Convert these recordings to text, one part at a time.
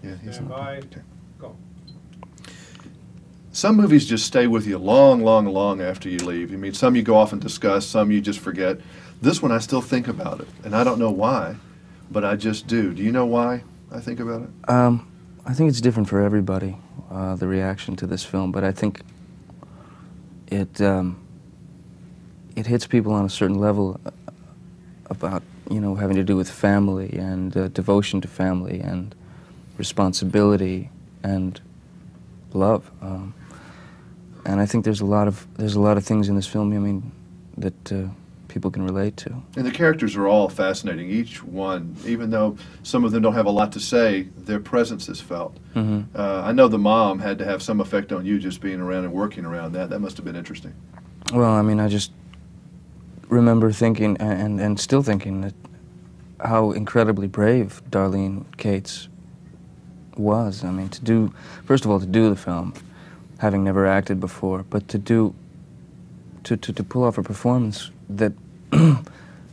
Yeah, he's Stand by. okay. Go. Some movies just stay with you long, long, long after you leave. I mean, some you go off and discuss, some you just forget. This one, I still think about it, and I don't know why, but I just do. Do you know why I think about it? I think it's different for everybody, the reaction to this film, but I think it hits people on a certain level about, you know, having to do with family and devotion to family and responsibility and love. And I think there's a lot of things in this film, I mean, that people can relate to. And the characters are all fascinating. Each one, even though some of them don't have a lot to say, their presence is felt. Mm-hmm. I know the mom had to have some effect on you just being around and working around that. That must have been interesting. Well, I mean, I just remember thinking, and still thinking, that how incredibly brave Darlene Cates was. I mean, first of all, to do the film, having never acted before, but to pull off a performance that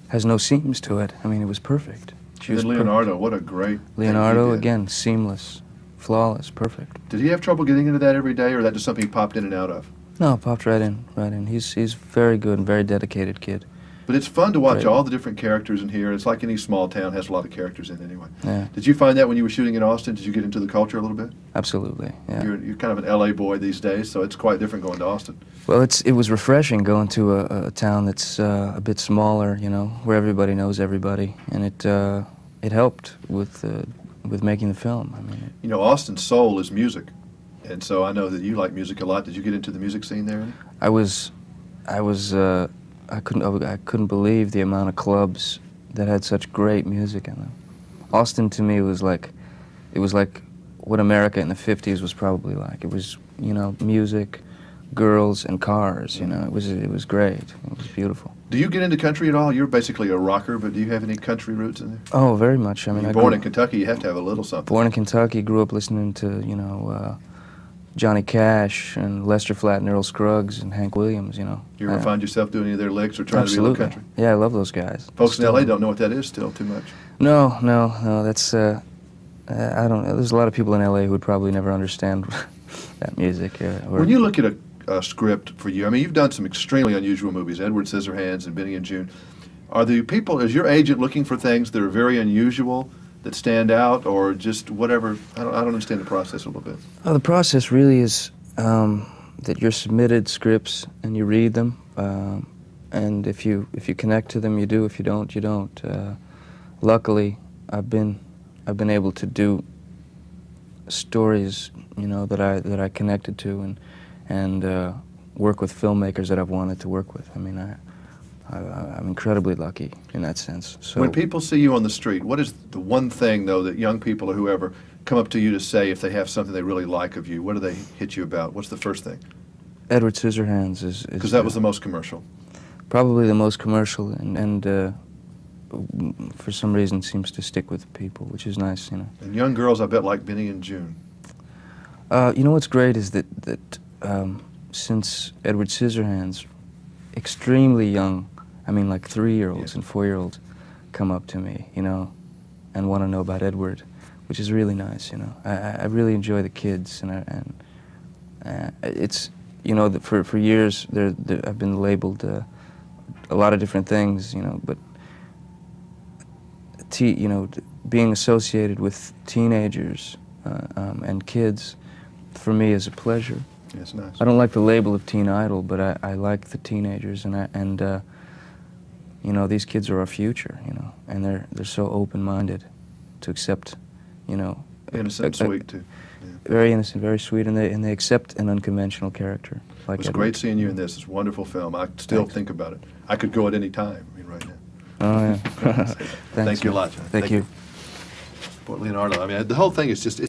has no seams to it. I mean, it was perfect. And then Leonardo, what a great Leonardo, again, seamless, flawless, perfect. Did he have trouble getting into that every day, or that just something he popped in and out of? No, popped right in, right in. He's very good and very dedicated kid. But it's fun to watch all the different characters in here. It's like any small town has a lot of characters in it anyway. Yeah. Did you find that when you were shooting in Austin? Did you get into the culture a little bit? Absolutely, yeah. You're kind of an LA boy these days, so it's quite different going to Austin. Well, it was refreshing going to a town that's a bit smaller, you know, where everybody knows everybody, and it helped with making the film. I mean, you know, Austin's soul is music, and so I know that you like music a lot. Did you get into the music scene there? I couldn't believe the amount of clubs that had such great music in them. Austin to me was like what America in the 50s was probably like. It was, you know, music, girls, and cars. You know, it was great. It was beautiful. Do you get into country at all? You're basically a rocker, but do you have any country roots in there? Oh, very much. I mean, you're born in Kentucky. You have to have a little something. Born in Kentucky, grew up listening to, you know, Johnny Cash and Lester Flatt and Earl Scruggs and Hank Williams, you know. You ever find yourself doing any of their licks or trying to be a little country? Yeah, I love those guys. Folks in LA don't know what that is still too much. No, that's, I don't know. There's a lot of people in LA who would probably never understand that music. When you look at a script for you, I mean, you've done some extremely unusual movies, Edward Scissorhands and Benny and June. Are the people, is your agent looking for things that are very unusual, that stand out, or just whatever? I don't understand the process a little bit. The process really is that you're submitted scripts and you read them, and if you connect to them, you do. If you don't, you don't. Luckily, I've been able to do stories, you know, that I connected to, and work with filmmakers that I've wanted to work with. I mean, I'm incredibly lucky in that sense. So when people see you on the street, what is the one thing, though, that young people or whoever come up to you to say if they have something they really like of you? What do they hit you about? What's the first thing? Edward Scissorhands is because that was the most commercial. Probably the most commercial, and for some reason seems to stick with people, which is nice, you know. And young girls, I bet, like Benny and June. You know what's great is that since Edward Scissorhands, extremely young, I mean, like 3-year-olds and 4-year-olds come up to me, you know, and want to know about Edward, which is really nice, you know. I really enjoy the kids, and it's, you know, for years I've been labeled a lot of different things, you know, but you know, being associated with teenagers and kids, for me, is a pleasure. Yeah, it's nice. I don't like the label of teen idol, but I like the teenagers, and you know, these kids are our future, you know, and they're so open-minded to accept, you know, innocent, sweet too. Yeah. Very innocent, very sweet, and they accept an unconventional character. Like it was great seeing you in this. It's a wonderful film. I still think about it. I could go at any time. I mean, right now. Oh yeah. Thank you a lot, John. Thank you. Boy, Leonardo. I mean, the whole thing is just.